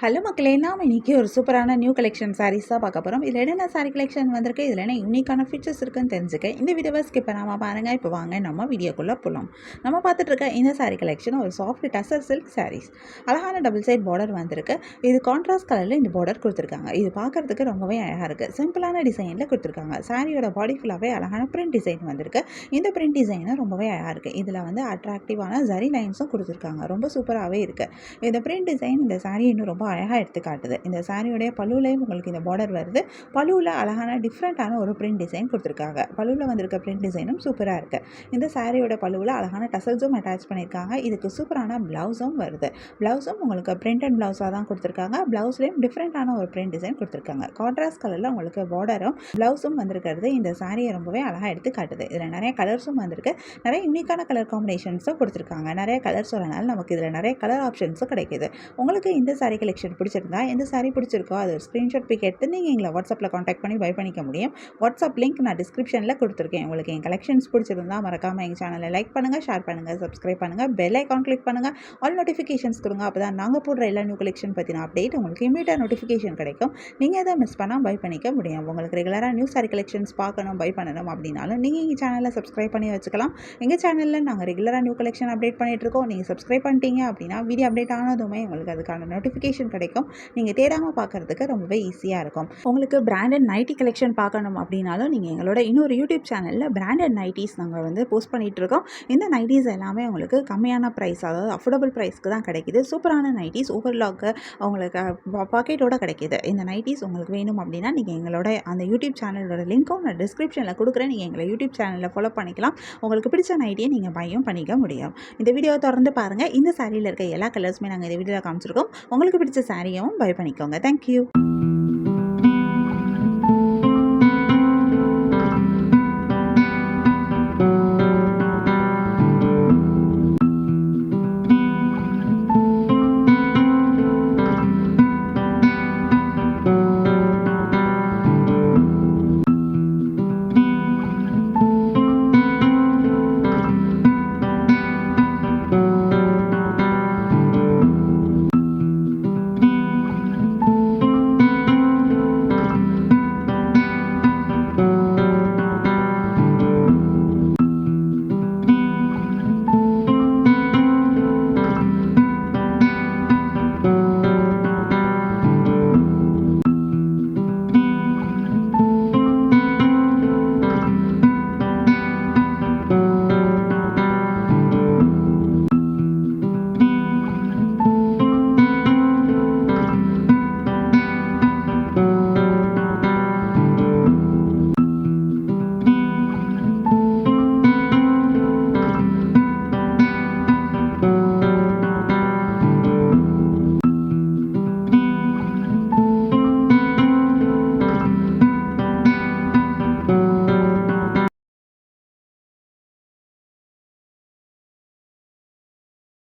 Hello மக்களே, நாம் இன்றைக்கி ஒரு சூப்பரான நியூ கலெக்ஷன் சாரீஸ் தான் பார்க்க போகிறோம். இதில் என்னென்ன சாரீ கலெக்ஷன் வந்திருக்கு, இதில் என்ன யூனிக்கான ஃபீச்சர்ஸ் இருக்குன்னு தெரிஞ்சுக்க இந்த வீடியோவை ஸ்கிப் பண்ணாமல் பாருங்கள். இப்போ வாங்க நம்ம வீடியோக்குள்ளே போகலாம். நம்ம பார்த்துட்டு இருக்க இந்த சாரீ கலெக்ஷன் ஒரு சாஃப்ட் டசர் சில்க் சாரீஸ். அழகான டபுள் சைட் பார்டர் வந்திருக்கு. இது கான்ட்ராஸ்ட் கலரில் இந்த பார்டர் கொடுத்துருக்காங்க. இது பார்க்குறதுக்கு ரொம்பவே அழகாக இருக்குது. சிம்பிளான டிசைனில் கொடுத்துருக்காங்க. சாரியோட பாடி ஃபுல்லாகவே அழகான பிரிண்ட் டிசைன் வந்திருக்கு. இந்த பிரிண்ட் டிசைனும் ரொம்பவே அழகாக இருக்குது. இதில் வந்து அட்ராக்டிவான ஜரி லைன்ஸும் கொடுத்துருக்காங்க. ரொம்ப சூப்பராகவே இருக்குது. இந்த பிரிண்ட் டிசைன் இந்த சாரீ இன்னும் ரொம்ப அழகாக எடுத்து காட்டுது. இந்த சாரியோடைய பல்லுலையும் உங்களுக்கு இந்த பார்டர் வருது. பல்லுவில் அழகான டிஃப்ரெண்ட்டான ஒரு பிரிண்ட் டிசைன் கொடுத்துருக்காங்க. பல்லுவில் வந்திருக்க பிரிண்ட் டிசைனும் சூப்பராக இருக்குது. இந்த சாரியோட பல்லுவில் அழகான டசல்ஸும் அட்டாச் பண்ணியிருக்காங்க. இதுக்கு சூப்பரான ப்ளவுஸும் வருது. ப்ளவுஸும் உங்களுக்கு பிரிண்ட் அண்ட் ப்ளவுஸாக தான் கொடுத்துருக்காங்க. ப்ளவுஸ்லேயும் டிஃப்ரெண்ட்டான ஒரு பிரிண்ட் டிசைன் கொடுத்துருக்காங்க. கான்ட்ராஸ்ட் கலரில் உங்களுக்கு பார்டரும் ப்ளவுஸும் வந்திருக்கிறது இந்த சாரியை ரொம்பவே அழகாக எடுத்து காட்டுது. இதில் நிறைய கலர்ஸும் வந்திருக்கு. நிறைய யூனிக்கான கலர் காம்பினேஷன்ஸும் கொடுத்துருக்காங்க. நிறைய கலர்ஸ் வரனால நமக்கு இதில் நிறைய கலர் ஆப்ஷன்ஸும் கிடைக்கிது. உங்களுக்கு இந்த சாரீ கலெக்ஷன் பிடிச்சிருந்தா எந்த சாரீ பிடிச்சிருக்கோ அது ஒரு ஸ்க்ரீன்ஷாட் பிக் எடுத்து நீங்கள் எங்களை வாட்ஸ்அப்பில் காண்டாக்ட் பண்ணி பை பண்ணிக்க முடியும். வாட்ஸ்அப் லிங்க் நான் டிஸ்கிரிப்ஷனில் கொடுத்துருக்கேன். உங்களுக்கு என் கலெக்ஷன்ஸ் பிடிச்சிருந்தா மறக்காமல் எங்கள் சேனலை லைக் பண்ணுங்கள், ஷேர் பண்ணுங்கள், சப்ஸ்கிரைப் பண்ணுங்கள், பெல் ஐக்கான் கிளிக் பண்ணுங்கள், ஆல் நோட்டிஃபிகேஷன்ஸ் கொடுங்க. அப்போ தான் நாங்கள் போடுற எல்லா நியூ கலெக்ஷன் பற்றின அப்டேட் உங்களுக்கு இமீடியட்டாக நோட்டிஃபிகேஷன் கிடைக்கும். நீங்கள் எதை மிஸ் பண்ணால் பை பண்ணிக்க முடியும். உங்களுக்கு ரெகுலராக நியூ சாரீ கலெக்ஷன்ஸ் பார்க்கணும், பை பண்ணணும் அப்படின்னாலும் நீங்கள் எங்கள் சேனலை சப்ஸ்கிரைப் பண்ணி வச்சுக்கலாம். எங்கள் சேனலில் நாங்கள் ரெகுலராக நியூ கலெக்ஷன் அப்டேட் பண்ணிகிட்ருக்கோம். நீங்கள் சப்ஸ்கிரைப் பண்ணிட்டீங்க அப்படின்னா வீடியோ அப்டேட் ஆனதுமே உங்களுக்கு அதுக்கான நோட்டிஃபிகேஷன் கிடைக்கும். நீங்கள் தேடாமல் பார்க்குறதுக்கு ரொம்பவே ஈஸியாக இருக்கும். உங்களுக்கு பிராண்டட் நைட்டி கலெக்ஷன் பார்க்கணும் அப்படின்னாலும் நீங்கள் எங்களோட இன்னொரு யூடியூப் சேனலில் பிராண்டட் நைட்டிஸ் நாங்கள் வந்து போஸ்ட் பண்ணிகிட்ருக்கோம். இந்த நைட்டிஸ் எல்லாமே உங்களுக்கு கம்மியான ப்ரைஸ், அதாவது அஃபோர்டபுள் ப்ரைஸ்க்கு தான் கிடைக்கிது. சூப்பரான நைட்டிஸ் ஓவர்லாக்கு உங்களுக்கு பாக்கெட்டோட கிடைக்கிது. இந்த நைட்டிஸ் உங்களுக்கு வேணும் அப்படின்னா நீங்கள் எங்களோட அந்த யூடியூப் சேனலோட லிங்க்கும் நான் டிஸ்கிரிப்ஷனில் கொடுக்குறேன். நீங்கள் எங்களை யூடியூப் சேனலில் ஃபாலோ பண்ணிக்கலாம். உங்களுக்கு பிடிச்ச நைட்டியை நீங்கள் பையும் பண்ணிக்க முடியும். இந்த வீடியோவை தொடர்ந்து பாருங்கள். இந்த சாரியில் இருக்க எல்லா கலர்ஸுமே நாங்கள் இந்த வீடியோவில் காமிச்சிருக்கோம். உங்களுக்கு பிடிச்ச சாரியும் பை பண்ணிக்கோங்க. தேங்க்யூ.